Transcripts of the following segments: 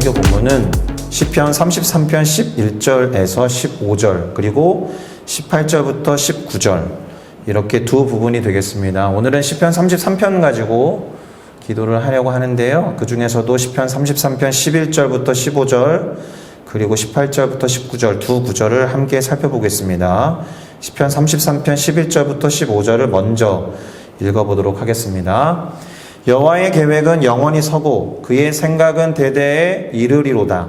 설교 본문은 시편 33편 11절에서 15절 그리고 18절부터 19절 이렇게 두 부분이 되겠습니다. 오늘은 시편 33편 가지고 기도를 하려고 하는데요. 그 중에서도 시편 33편 11절부터 15절 그리고 18절부터 19절 두 구절을 함께 살펴보겠습니다. 시편 33편 11절부터 15절을 먼저 읽어보도록 하겠습니다. 여호와의 계획은 영원히 서고 그의 생각은 대대에 이르리로다.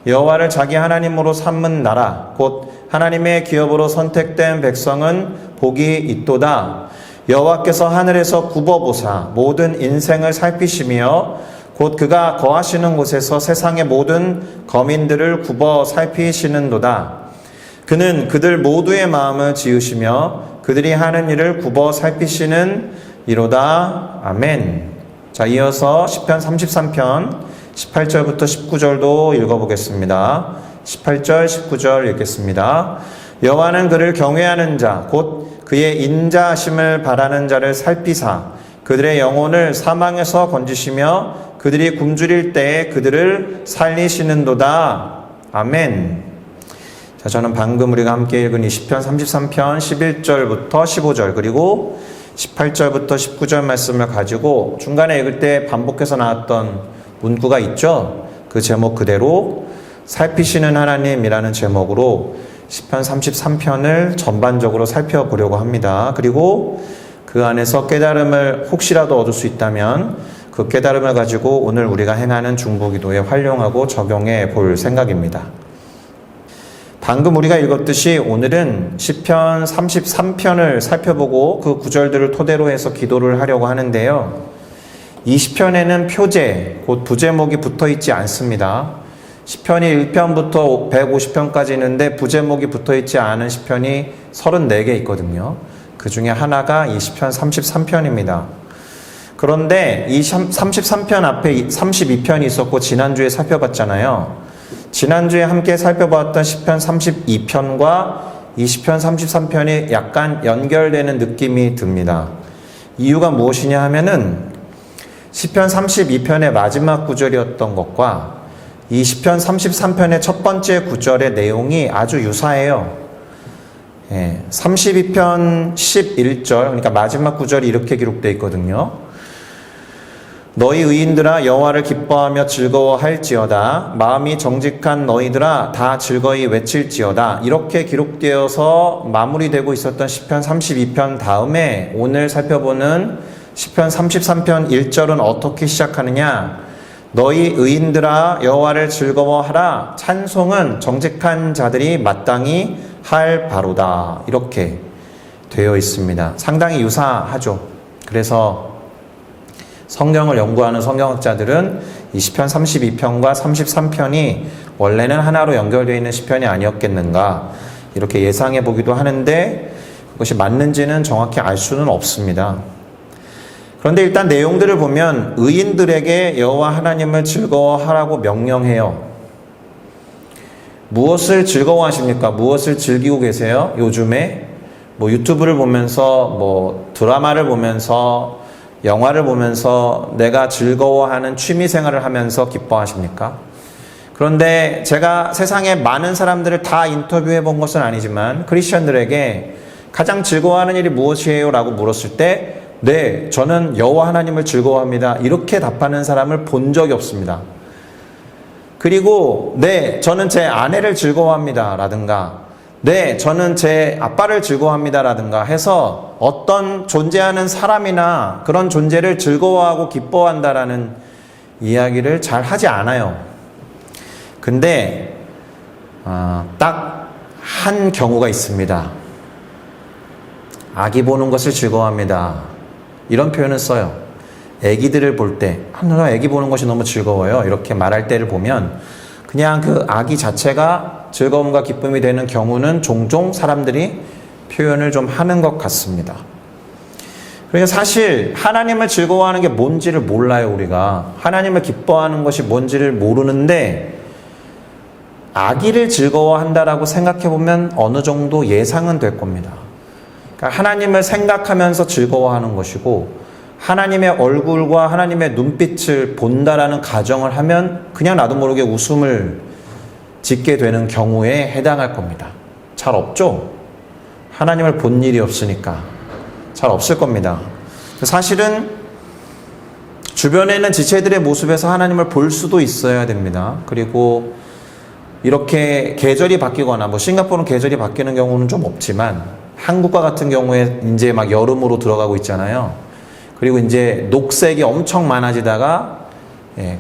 여호와를 자기 하나님으로 삼은 나라 곧 하나님의 기업으로 선택된 백성은 복이 있도다. 여호와께서 하늘에서 굽어보사 모든 인생을 살피시며 곧 그가 거하시는 곳에서 세상의 모든 거민들을 굽어 살피시는도다. 그는 그들 모두의 마음을 지으시며 그들이 하는 일을 굽어 살피시는 이로다. 아멘. 자, 이어서 시편 33편 18절부터 19절도 읽어보겠습니다. 18절 19절 읽겠습니다. 여호와는 그를 경외하는 자 곧 그의 인자하심을 바라는 자를 살피사 그들의 영혼을 사망에서 건지시며 그들이 굶주릴 때에 그들을 살리시는도다. 아멘. 자, 저는 방금 우리가 함께 읽은 이 시편 33편 11절부터 15절 그리고 18절부터 19절 말씀을 가지고 중간에 읽을 때 반복해서 나왔던 문구가 있죠. 그 제목 그대로 살피시는 하나님이라는 제목으로 시편 33편을 전반적으로 살펴보려고 합니다. 그리고 그 안에서 깨달음을 혹시라도 얻을 수 있다면 그 깨달음을 가지고 오늘 우리가 행하는 중보기도에 활용하고 적용해 볼 생각입니다. 방금 우리가 읽었듯이 오늘은 시편 33편을 살펴보고 그 구절들을 토대로 해서 기도를 하려고 하는데요. 이 시편에는 표제, 곧 부제목이 붙어 있지 않습니다. 시편이 1편부터 150편까지 있는데 부제목이 붙어 있지 않은 시편이 34개 있거든요. 그 중에 하나가 이 시편 33편입니다. 그런데 이 33편 앞에 32편이 있었고 지난주에 살펴봤잖아요. 지난주에 함께 살펴봤던 시편 32편과 이 시편 33편이 약간 연결되는 느낌이 듭니다. 이유가 무엇이냐 하면은 시편 32편의 마지막 구절이었던 것과 이 시편 33편의 첫 번째 구절의 내용이 아주 유사해요. 32편 11절 그러니까 마지막 구절이 이렇게 기록되어 있거든요. 너희 의인들아 여호와를 기뻐하며 즐거워할지어다. 마음이 정직한 너희들아 다 즐거이 외칠지어다. 이렇게 기록되어서 마무리되고 있었던 시편 32편 다음에 오늘 살펴보는 시편 33편 1절은 어떻게 시작하느냐. 너희 의인들아 여호와를 즐거워하라. 찬송은 정직한 자들이 마땅히 할 바로다. 이렇게 되어 있습니다. 상당히 유사하죠. 그래서 성경을 연구하는 성경학자들은 이 시편 32편과 33편이 원래는 하나로 연결되어 있는 시편이 아니었겠는가 이렇게 예상해 보기도 하는데 그것이 맞는지는 정확히 알 수는 없습니다. 그런데 일단 내용들을 보면 의인들에게 여호와 하나님을 즐거워하라고 명령해요. 무엇을 즐거워하십니까? 무엇을 즐기고 계세요? 요즘에 뭐 유튜브를 보면서 드라마를 보면서 영화를 보면서 내가 즐거워하는 취미 생활을 하면서 기뻐하십니까? 그런데 제가 세상에 많은 사람들을 다 인터뷰해 본 것은 아니지만 크리스천들에게 가장 즐거워하는 일이 무엇이에요? 라고 물었을 때 네, 저는 여호와 하나님을 즐거워합니다. 이렇게 답하는 사람을 본 적이 없습니다. 그리고 네, 저는 제 아내를 즐거워합니다. 라든가 네, 저는 제 아빠를 즐거워합니다. 라든가 해서 어떤 존재하는 사람이나 그런 존재를 즐거워하고 기뻐한다라는 이야기를 잘 하지 않아요. 근데 딱 한 경우가 있습니다. 아기 보는 것을 즐거워합니다. 이런 표현을 써요. 아기들을 볼 때 내가 아기 보는 것이 너무 즐거워요. 이렇게 말할 때를 보면 그냥 그 아기 자체가 즐거움과 기쁨이 되는 경우는 종종 사람들이 표현을 좀 하는 것 같습니다. 그러니까 사실 하나님을 즐거워하는 게 뭔지를 몰라요. 우리가 하나님을 기뻐하는 것이 뭔지를 모르는데 아기를 즐거워한다라고 생각해 보면 어느 정도 예상은 될 겁니다. 그러니까 하나님을 생각하면서 즐거워하는 것이고 하나님의 얼굴과 하나님의 눈빛을 본다라는 가정을 하면 그냥 나도 모르게 웃음을 짓게 되는 경우에 해당할 겁니다. 잘 없죠? 하나님을 본 일이 없으니까 잘 없을 겁니다. 사실은 주변에 있는 지체들의 모습에서 하나님을 볼 수도 있어야 됩니다. 그리고 이렇게 계절이 바뀌거나, 뭐 싱가포르는 계절이 바뀌는 경우는 좀 없지만 한국과 같은 경우에 이제 막 여름으로 들어가고 있잖아요. 그리고 이제 녹색이 엄청 많아지다가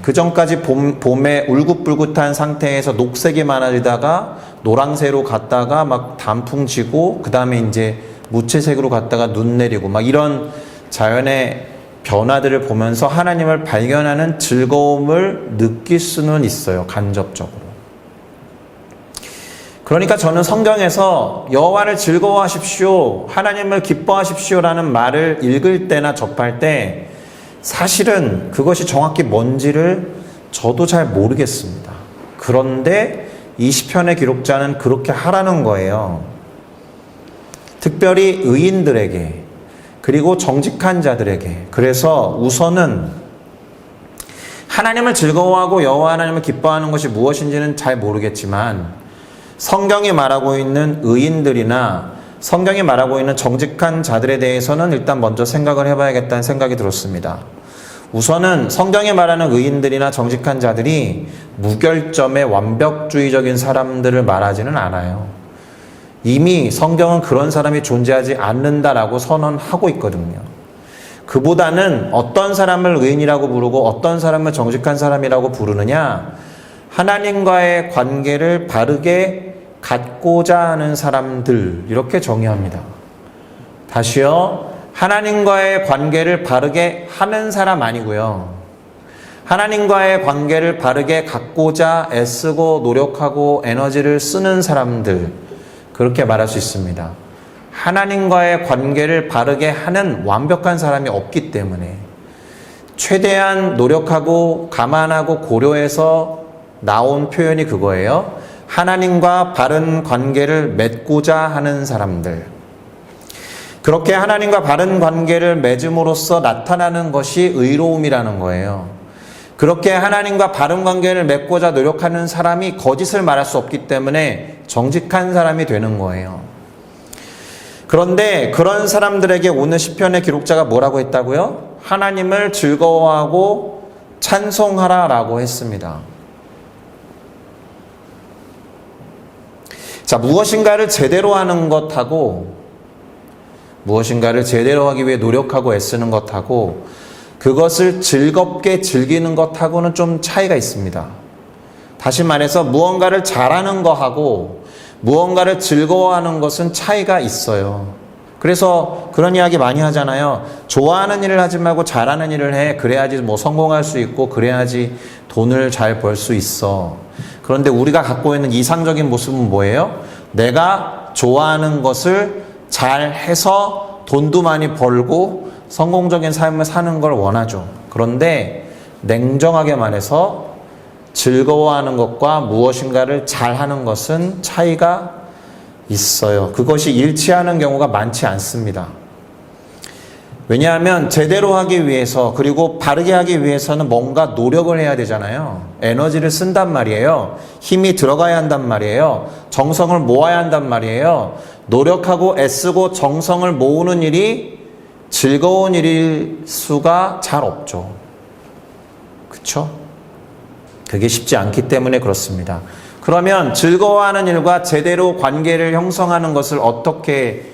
그 전까지 봄에 울긋불긋한 상태에서 녹색이 많아지다가 노란색으로 갔다가 막 단풍 지고 그 다음에 이제 무채색으로 갔다가 눈 내리고 막 이런 자연의 변화들을 보면서 하나님을 발견하는 즐거움을 느낄 수는 있어요. 간접적으로. 그러니까 저는 성경에서 여호와를 즐거워하십시오, 하나님을 기뻐하십시오라는 말을 읽을 때나 접할 때 사실은 그것이 정확히 뭔지를 저도 잘 모르겠습니다. 그런데 이 시편의 기록자는 그렇게 하라는 거예요. 특별히 의인들에게, 그리고 정직한 자들에게. 그래서 우선은 하나님을 즐거워하고 여호와 하나님을 기뻐하는 것이 무엇인지는 잘 모르겠지만 성경이 말하고 있는 의인들이나 성경이 말하고 있는 정직한 자들에 대해서는 일단 먼저 생각을 해봐야겠다는 생각이 들었습니다. 우선은 성경이 말하는 의인들이나 정직한 자들이 무결점의 완벽주의적인 사람들을 말하지는 않아요. 이미 성경은 그런 사람이 존재하지 않는다라고 선언하고 있거든요. 그보다는 어떤 사람을 의인이라고 부르고 어떤 사람을 정직한 사람이라고 부르느냐, 하나님과의 관계를 바르게 갖고자 하는 사람들, 이렇게 정의합니다. 다시요, 하나님과의 관계를 바르게 하는 사람 아니고요, 하나님과의 관계를 바르게 갖고자 애쓰고 노력하고 에너지를 쓰는 사람들, 그렇게 말할 수 있습니다. 하나님과의 관계를 바르게 하는 완벽한 사람이 없기 때문에 최대한 노력하고 감안하고 고려해서 나온 표현이 그거예요. 하나님과 바른 관계를 맺고자 하는 사람들. 그렇게 하나님과 바른 관계를 맺음으로써 나타나는 것이 의로움이라는 거예요. 그렇게 하나님과 바른 관계를 맺고자 노력하는 사람이 거짓을 말할 수 없기 때문에 정직한 사람이 되는 거예요. 그런데 그런 사람들에게 오늘 시편의 기록자가 뭐라고 했다고요? 하나님을 즐거워하고 찬송하라라고 했습니다. 자, 무엇인가를 제대로 하는 것하고 무엇인가를 제대로 하기 위해 노력하고 애쓰는 것하고 그것을 즐겁게 즐기는 것하고는 좀 차이가 있습니다. 다시 말해서 무언가를 잘하는 것하고 무언가를 즐거워하는 것은 차이가 있어요. 그래서 그런 이야기 많이 하잖아요. 좋아하는 일을 하지 말고 잘하는 일을 해. 그래야지 뭐 성공할 수 있고 그래야지 돈을 잘 벌 수 있어. 그런데 우리가 갖고 있는 이상적인 모습은 뭐예요? 내가 좋아하는 것을 잘 해서 돈도 많이 벌고 성공적인 삶을 사는 걸 원하죠. 그런데 냉정하게 말해서 즐거워하는 것과 무엇인가를 잘하는 것은 차이가 있어요. 그것이 일치하는 경우가 많지 않습니다. 왜냐하면 제대로 하기 위해서, 그리고 바르게 하기 위해서는 뭔가 노력을 해야 되잖아요. 에너지를 쓴단 말이에요. 힘이 들어가야 한단 말이에요. 정성을 모아야 한단 말이에요. 노력하고 애쓰고 정성을 모으는 일이 즐거운 일일 수가 잘 없죠. 그렇죠? 그게 쉽지 않기 때문에 그렇습니다. 그러면 즐거워하는 일과 제대로 관계를 형성하는 것을 어떻게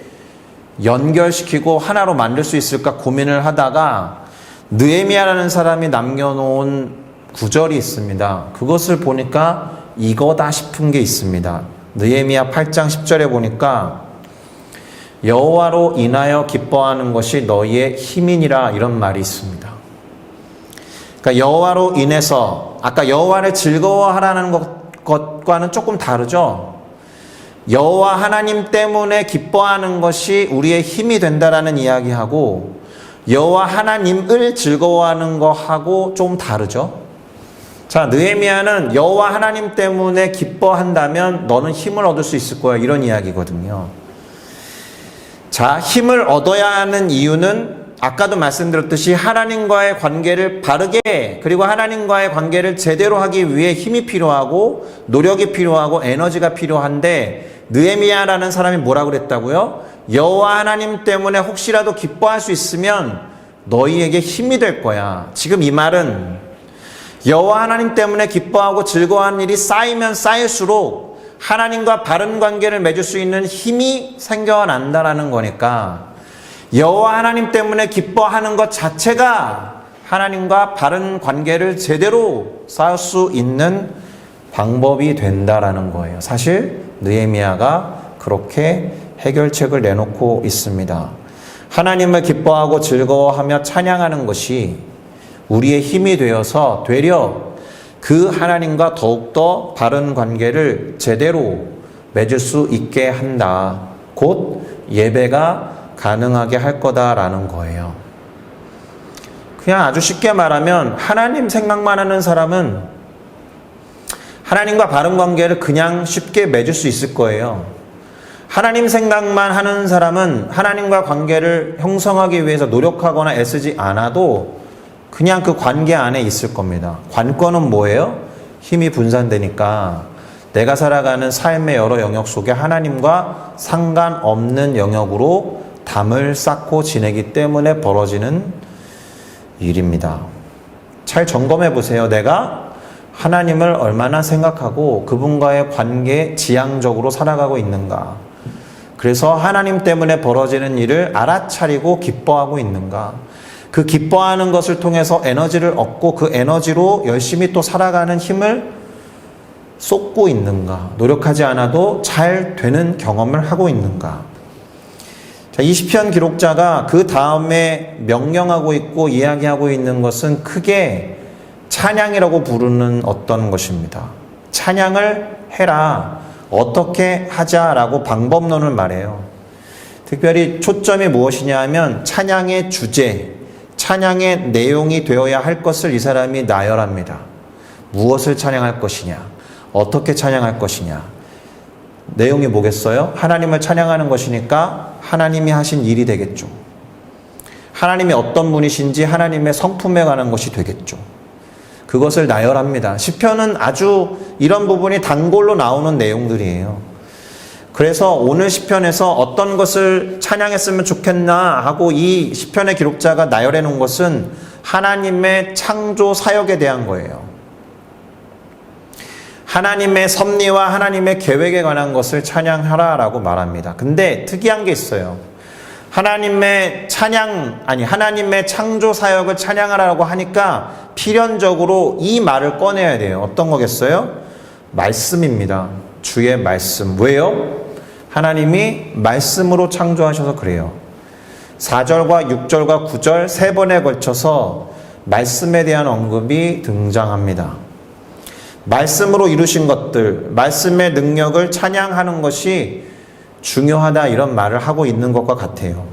연결시키고 하나로 만들 수 있을까 고민을 하다가 느헤미야라는 사람이 남겨놓은 구절이 있습니다. 그것을 보니까 이거다 싶은 게 있습니다. 느헤미야 8장 10절에 보니까 여호와로 인하여 기뻐하는 것이 너희의 힘이니라, 이런 말이 있습니다. 그러니까 여호와로 인해서, 아까 여호와를 즐거워하라는 것과는 조금 다르죠. 여호와 하나님 때문에 기뻐하는 것이 우리의 힘이 된다라는 이야기하고 여호와 하나님을 즐거워하는 것하고 좀 다르죠. 자, 느헤미야는 여호와 하나님 때문에 기뻐한다면 너는 힘을 얻을 수 있을 거야, 이런 이야기거든요. 자, 힘을 얻어야 하는 이유는 아까도 말씀드렸듯이 하나님과의 관계를 바르게, 그리고 하나님과의 관계를 제대로 하기 위해 힘이 필요하고 노력이 필요하고 에너지가 필요한데, 느헤미야라는 사람이 뭐라고 그랬다고요? 여호와 하나님 때문에 혹시라도 기뻐할 수 있으면 너희에게 힘이 될 거야. 지금 이 말은 여호와 하나님 때문에 기뻐하고 즐거워하는 일이 쌓이면 쌓일수록 하나님과 바른 관계를 맺을 수 있는 힘이 생겨난다라는 거니까, 여호와 하나님 때문에 기뻐하는 것 자체가 하나님과 바른 관계를 제대로 쌓을 수 있는 방법이 된다라는 거예요. 사실 느헤미야가 그렇게 해결책을 내놓고 있습니다. 하나님을 기뻐하고 즐거워하며 찬양하는 것이 우리의 힘이 되어서 되려 그 하나님과 더욱더 바른 관계를 제대로 맺을 수 있게 한다. 곧 예배가 가능하게 할 거다라는 거예요. 그냥 아주 쉽게 말하면 하나님 생각만 하는 사람은 하나님과 바른 관계를 그냥 쉽게 맺을 수 있을 거예요. 하나님 생각만 하는 사람은 하나님과 관계를 형성하기 위해서 노력하거나 애쓰지 않아도 그냥 그 관계 안에 있을 겁니다. 관건은 뭐예요? 힘이 분산되니까 내가 살아가는 삶의 여러 영역 속에 하나님과 상관없는 영역으로 담을 쌓고 지내기 때문에 벌어지는 일입니다. 잘 점검해 보세요. 내가 하나님을 얼마나 생각하고 그분과의 관계 지향적으로 살아가고 있는가. 그래서 하나님 때문에 벌어지는 일을 알아차리고 기뻐하고 있는가. 그 기뻐하는 것을 통해서 에너지를 얻고 그 에너지로 열심히 또 살아가는 힘을 쏟고 있는가. 노력하지 않아도 잘 되는 경험을 하고 있는가. 자, 이 시편 기록자가 그 다음에 명령하고 있고 이야기하고 있는 것은 크게 찬양이라고 부르는 어떤 것입니다. 찬양을 해라. 어떻게 하자라고 방법론을 말해요. 특별히 초점이 무엇이냐 하면 찬양의 주제, 찬양의 내용이 되어야 할 것을 이 사람이 나열합니다. 무엇을 찬양할 것이냐, 어떻게 찬양할 것이냐. 내용이 뭐겠어요? 하나님을 찬양하는 것이니까 하나님이 하신 일이 되겠죠. 하나님이 어떤 분이신지 하나님의 성품에 관한 것이 되겠죠. 그것을 나열합니다. 시편은 아주 이런 부분이 단골로 나오는 내용들이에요. 그래서 오늘 시편에서 어떤 것을 찬양했으면 좋겠나 하고 이 시편의 기록자가 나열해 놓은 것은 하나님의 창조 사역에 대한 거예요. 하나님의 섭리와 하나님의 계획에 관한 것을 찬양하라라고 말합니다. 근데 특이한 게 있어요. 하나님의 창조 사역을 찬양하라고 하니까 필연적으로 이 말을 꺼내야 돼요. 어떤 거겠어요? 말씀입니다. 주의 말씀. 왜요? 하나님이 말씀으로 창조하셔서 그래요. 4절과 6절과 9절 세 번에 걸쳐서 말씀에 대한 언급이 등장합니다. 말씀으로 이루신 것들, 말씀의 능력을 찬양하는 것이 중요하다, 이런 말을 하고 있는 것과 같아요.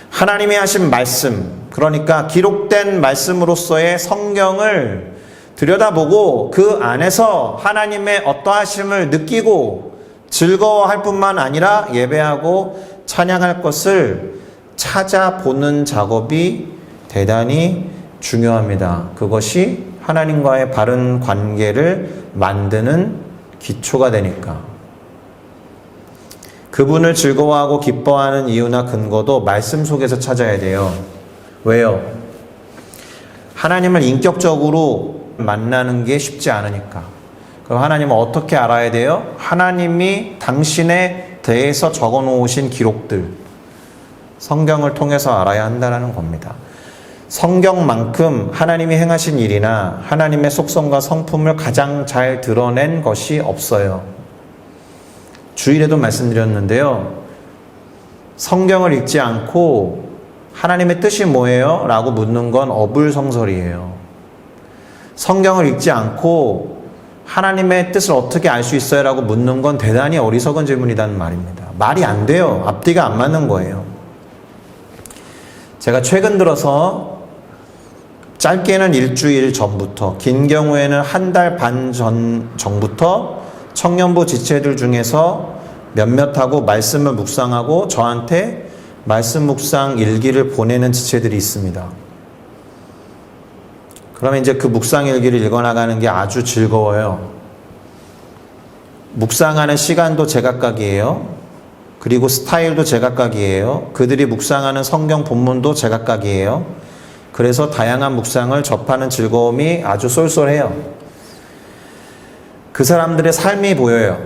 하나님이 하신 말씀, 그러니까 기록된 말씀으로서의 성경을 들여다보고 그 안에서 하나님의 어떠하심을 느끼고 즐거워할 뿐만 아니라 예배하고 찬양할 것을 찾아보는 작업이 대단히 중요합니다. 그것이 하나님과의 바른 관계를 만드는 기초가 되니까. 그분을 즐거워하고 기뻐하는 이유나 근거도 말씀 속에서 찾아야 돼요. 왜요? 하나님을 인격적으로 만나는 게 쉽지 않으니까. 그럼 하나님을 어떻게 알아야 돼요? 하나님이 당신에 대해서 적어 놓으신 기록들, 성경을 통해서 알아야 한다는 겁니다. 성경만큼 하나님이 행하신 일이나 하나님의 속성과 성품을 가장 잘 드러낸 것이 없어요. 주일에도 말씀드렸는데요. 성경을 읽지 않고 하나님의 뜻이 뭐예요? 라고 묻는 건 어불성설이에요. 성경을 읽지 않고 하나님의 뜻을 어떻게 알 수 있어요? 라고 묻는 건 대단히 어리석은 질문이라는 말입니다. 말이 안 돼요. 앞뒤가 안 맞는 거예요. 제가 최근 들어서 짧게는 일주일 전부터, 긴 경우에는 한 달 반 전부터 청년부 지체들 중에서 몇몇하고 말씀을 묵상하고 저한테 말씀 묵상 일기를 보내는 지체들이 있습니다. 그러면 이제 그 묵상 일기를 읽어나가는 게 아주 즐거워요. 묵상하는 시간도 제각각이에요. 그리고 스타일도 제각각이에요. 그들이 묵상하는 성경 본문도 제각각이에요. 그래서 다양한 묵상을 접하는 즐거움이 아주 쏠쏠해요. 그 사람들의 삶이 보여요.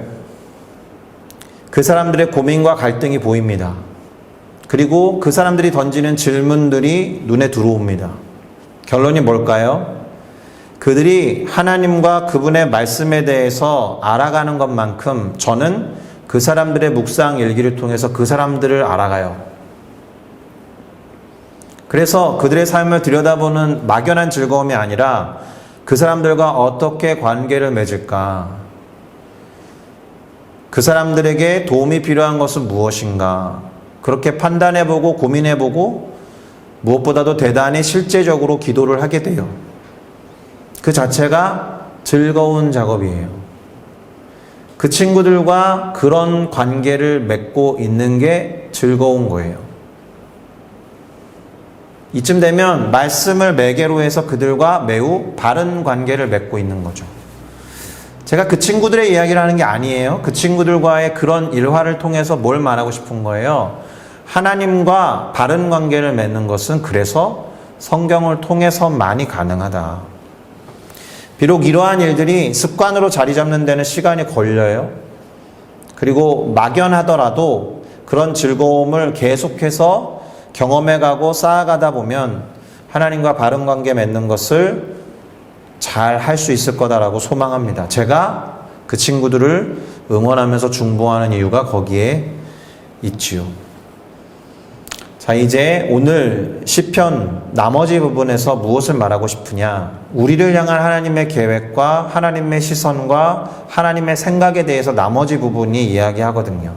그 사람들의 고민과 갈등이 보입니다. 그리고 그 사람들이 던지는 질문들이 눈에 들어옵니다. 결론이 뭘까요? 그들이 하나님과 그분의 말씀에 대해서 알아가는 것만큼 저는 그 사람들의 묵상 일기를 통해서 그 사람들을 알아가요. 그래서 그들의 삶을 들여다보는 막연한 즐거움이 아니라 그 사람들과 어떻게 관계를 맺을까? 그 사람들에게 도움이 필요한 것은 무엇인가? 그렇게 판단해보고 고민해보고 무엇보다도 대단히 실제적으로 기도를 하게 돼요. 그 자체가 즐거운 작업이에요. 그 친구들과 그런 관계를 맺고 있는 게 즐거운 거예요. 이쯤 되면 말씀을 매개로 해서 그들과 매우 바른 관계를 맺고 있는 거죠. 제가 그 친구들의 이야기를 하는 게 아니에요. 그 친구들과의 그런 일화를 통해서 뭘 말하고 싶은 거예요. 하나님과 바른 관계를 맺는 것은 그래서 성경을 통해서만이 가능하다. 비록 이러한 일들이 습관으로 자리 잡는 데는 시간이 걸려요. 그리고 막연하더라도 그런 즐거움을 계속해서 경험해가고 쌓아가다 보면 하나님과 바른 관계 맺는 것을 잘 할 수 있을 거다라고 소망합니다. 제가 그 친구들을 응원하면서 중보하는 이유가 거기에 있지요. 자, 이제 오늘 시편 나머지 부분에서 무엇을 말하고 싶으냐? 우리를 향한 하나님의 계획과 하나님의 시선과 하나님의 생각에 대해서 나머지 부분이 이야기하거든요.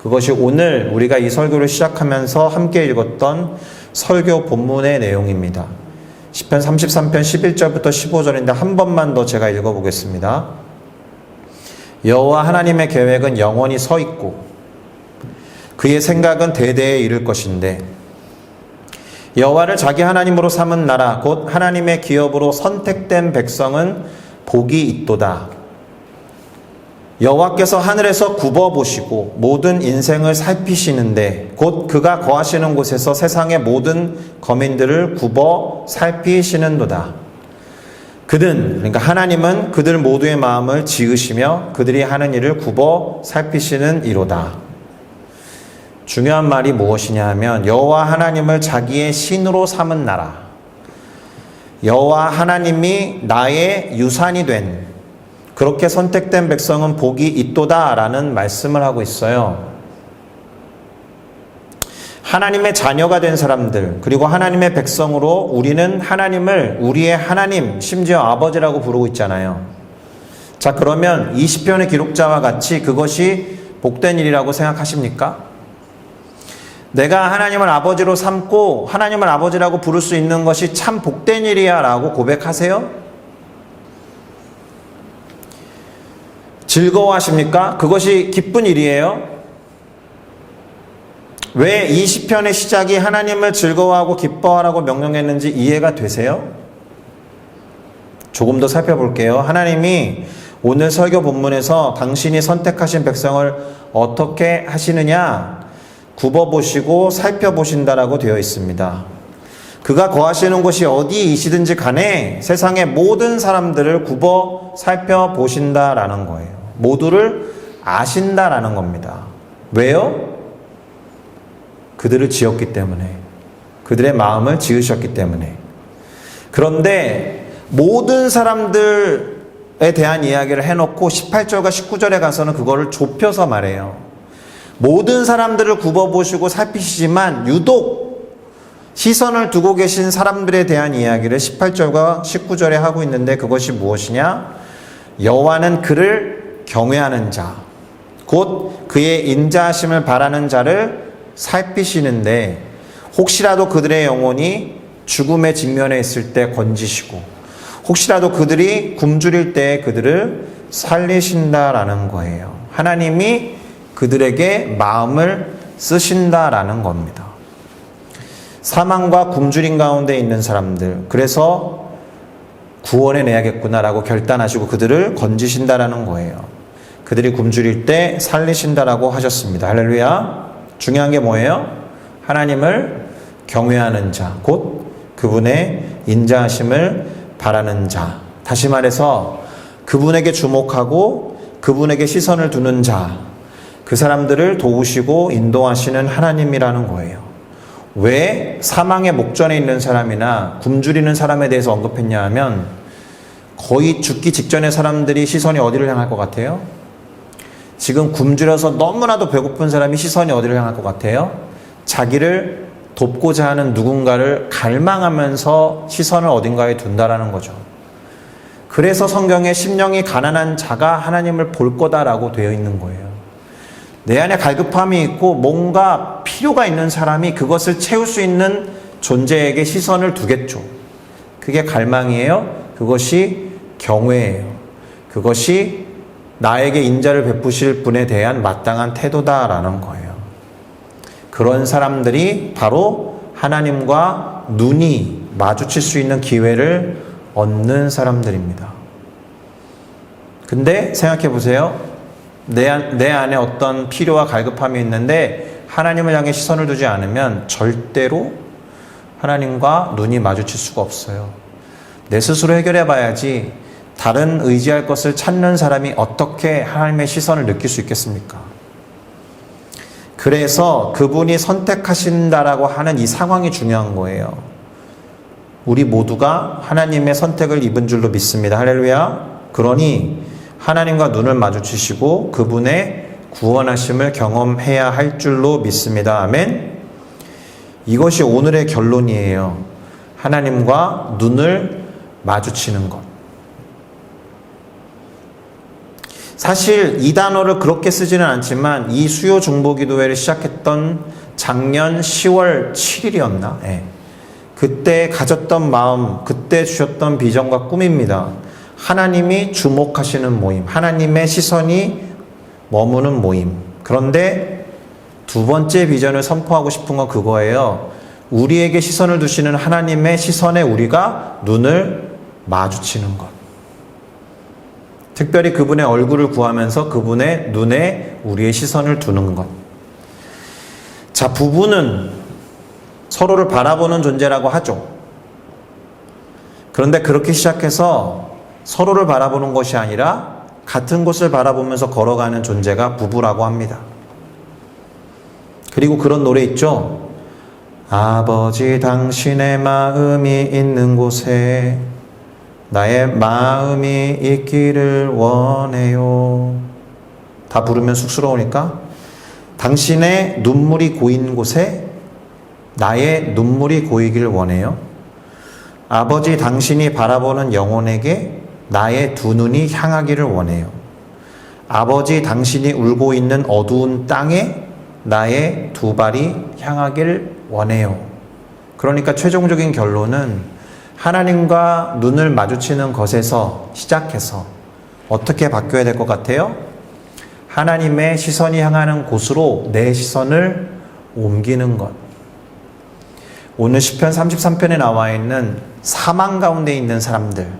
그것이 오늘 우리가 이 설교를 시작하면서 함께 읽었던 설교 본문의 내용입니다. 시편 33편 11절부터 15절인데 한 번만 더 제가 읽어보겠습니다. 여호와 하나님의 계획은 영원히 서 있고 그의 생각은 대대에 이를 것인데 여호와를 자기 하나님으로 삼은 나라 곧 하나님의 기업으로 선택된 백성은 복이 있도다. 여호와께서 하늘에서 굽어보시고 모든 인생을 살피시는데 곧 그가 거하시는 곳에서 세상의 모든 거민들을 굽어 살피시는도다. 그는, 그러니까 하나님은 그들 모두의 마음을 지으시며 그들이 하는 일을 굽어 살피시는 이로다. 중요한 말이 무엇이냐 하면 여호와 하나님을 자기의 신으로 삼은 나라, 여호와 하나님이 나의 유산이 된 그렇게 선택된 백성은 복이 있도다 라는 말씀을 하고 있어요. 하나님의 자녀가 된 사람들, 그리고 하나님의 백성으로 우리는 하나님을 우리의 하나님, 심지어 아버지라고 부르고 있잖아요. 자, 그러면 이 시편의 기록자와 같이 그것이 복된 일이라고 생각하십니까? 내가 하나님을 아버지로 삼고 하나님을 아버지라고 부를 수 있는 것이 참 복된 일이야 라고 고백하세요? 즐거워하십니까? 그것이 기쁜 일이에요? 왜 이 시편의 시작이 하나님을 즐거워하고 기뻐하라고 명령했는지 이해가 되세요? 조금 더 살펴볼게요. 하나님이 오늘 설교 본문에서 당신이 선택하신 백성을 어떻게 하시느냐? 굽어보시고 살펴보신다라고 되어 있습니다. 그가 거하시는 곳이 어디이시든지 간에 세상의 모든 사람들을 굽어 살펴보신다라는 거예요. 모두를 아신다라는 겁니다. 왜요? 그들을 지었기 때문에, 그들의 마음을 지으셨기 때문에. 그런데 모든 사람들에 대한 이야기를 해놓고 18절과 19절에 가서는 그거를 좁혀서 말해요. 모든 사람들을 굽어보시고 살피시지만 유독 시선을 두고 계신 사람들에 대한 이야기를 18절과 19절에 하고 있는데 그것이 무엇이냐? 여호와는 그를 경외하는 자, 곧 그의 인자하심을 바라는 자를 살피시는데 혹시라도 그들의 영혼이 죽음에 직면해 있을 때 건지시고 혹시라도 그들이 굶주릴 때 그들을 살리신다라는 거예요. 하나님이 그들에게 마음을 쓰신다라는 겁니다. 사망과 굶주림 가운데 있는 사람들, 그래서 구원해 내야겠구나라고 결단하시고 그들을 건지신다라는 거예요. 그들이 굶주릴 때 살리신다라고 하셨습니다. 할렐루야. 중요한 게 뭐예요? 하나님을 경외하는 자, 곧 그분의 인자하심을 바라는 자. 다시 말해서 그분에게 주목하고 그분에게 시선을 두는 자, 그 사람들을 도우시고 인도하시는 하나님이라는 거예요. 왜 사망의 목전에 있는 사람이나 굶주리는 사람에 대해서 언급했냐 하면 거의 죽기 직전의 사람들이 시선이 어디를 향할 것 같아요? 지금 굶주려서 너무나도 배고픈 사람이 시선이 어디를 향할 것 같아요? 자기를 돕고자 하는 누군가를 갈망하면서 시선을 어딘가에 둔다라는 거죠. 그래서 성경에 심령이 가난한 자가 하나님을 볼 거다라고 되어 있는 거예요. 내 안에 갈급함이 있고 뭔가 필요가 있는 사람이 그것을 채울 수 있는 존재에게 시선을 두겠죠. 그게 갈망이에요. 그것이 경외예요. 그것이 나에게 인자를 베푸실 분에 대한 마땅한 태도다라는 거예요. 그런 사람들이 바로 하나님과 눈이 마주칠 수 있는 기회를 얻는 사람들입니다. 근데 생각해 보세요. 내 안에 어떤 필요와 갈급함이 있는데 하나님을 향해 시선을 두지 않으면 절대로 하나님과 눈이 마주칠 수가 없어요. 내 스스로 해결해 봐야지 다른 의지할 것을 찾는 사람이 어떻게 하나님의 시선을 느낄 수 있겠습니까? 그래서 그분이 선택하신다라고 하는 이 상황이 중요한 거예요. 우리 모두가 하나님의 선택을 입은 줄로 믿습니다. 할렐루야. 그러니 하나님과 눈을 마주치시고 그분의 구원하심을 경험해야 할 줄로 믿습니다. 아멘. 이것이 오늘의 결론이에요. 하나님과 눈을 마주치는 것. 사실 이 단어를 그렇게 쓰지는 않지만 이 수요 중보기도회를 시작했던 작년 10월 7일이었나? 네. 그때 가졌던 마음, 그때 주셨던 비전과 꿈입니다. 하나님이 주목하시는 모임, 하나님의 시선이 머무는 모임. 그런데 두 번째 비전을 선포하고 싶은 건 그거예요. 우리에게 시선을 두시는 하나님의 시선에 우리가 눈을 마주치는 것. 특별히 그분의 얼굴을 구하면서 그분의 눈에 우리의 시선을 두는 것. 자, 부부는 서로를 바라보는 존재라고 하죠. 그런데 그렇게 시작해서 서로를 바라보는 것이 아니라 같은 곳을 바라보면서 걸어가는 존재가 부부라고 합니다. 그리고 그런 노래 있죠. 아버지 당신의 마음이 있는 곳에 나의 마음이 있기를 원해요. 다 부르면 쑥스러우니까 당신의 눈물이 고인 곳에 나의 눈물이 고이길 원해요. 아버지 당신이 바라보는 영혼에게 나의 두 눈이 향하기를 원해요. 아버지 당신이 울고 있는 어두운 땅에 나의 두 발이 향하길 원해요. 그러니까 최종적인 결론은 하나님과 눈을 마주치는 것에서 시작해서 어떻게 바뀌어야 될 것 같아요? 하나님의 시선이 향하는 곳으로 내 시선을 옮기는 것. 오늘 시편 33편에 나와 있는 사망 가운데 있는 사람들,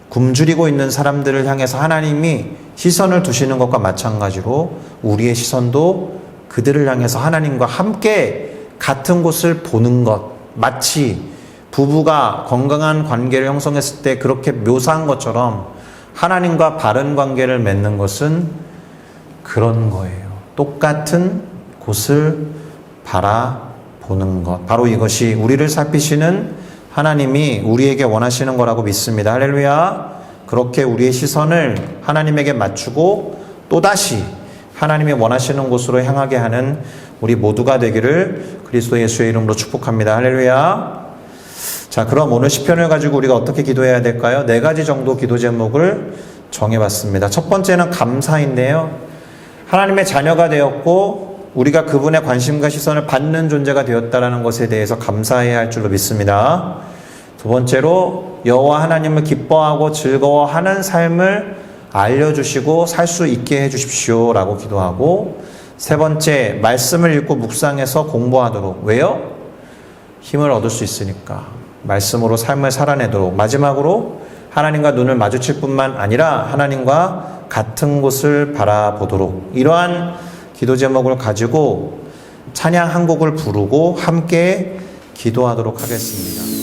굶주리고 있는 사람들을 향해서 하나님이 시선을 두시는 것과 마찬가지로 우리의 시선도 그들을 향해서 하나님과 함께 같은 곳을 보는 것. 마치 부부가 건강한 관계를 형성했을 때 그렇게 묘사한 것처럼 하나님과 바른 관계를 맺는 것은 그런 거예요. 똑같은 곳을 바라보는 것. 바로 이것이 우리를 살피시는 하나님이 우리에게 원하시는 거라고 믿습니다. 할렐루야. 그렇게 우리의 시선을 하나님에게 맞추고 또다시 하나님이 원하시는 곳으로 향하게 하는 우리 모두가 되기를 그리스도 예수의 이름으로 축복합니다. 할렐루야. 자, 그럼 오늘 시편을 가지고 우리가 어떻게 기도해야 될까요? 4가지 정도 기도 제목을 정해봤습니다. 첫 번째는 감사인데요. 하나님의 자녀가 되었고 우리가 그분의 관심과 시선을 받는 존재가 되었다는 것에 대해서 감사해야 할 줄로 믿습니다. 두 번째로 여호와 하나님을 기뻐하고 즐거워하는 삶을 알려주시고 살 수 있게 해주십시오 라고 기도하고, 세 번째 말씀을 읽고 묵상해서 공부하도록. 왜요? 힘을 얻을 수 있으니까 말씀으로 삶을 살아내도록, 마지막으로 하나님과 눈을 마주칠 뿐만 아니라 하나님과 같은 곳을 바라보도록, 이러한 기도 제목을 가지고 찬양 한 곡을 부르고 함께 기도하도록 하겠습니다.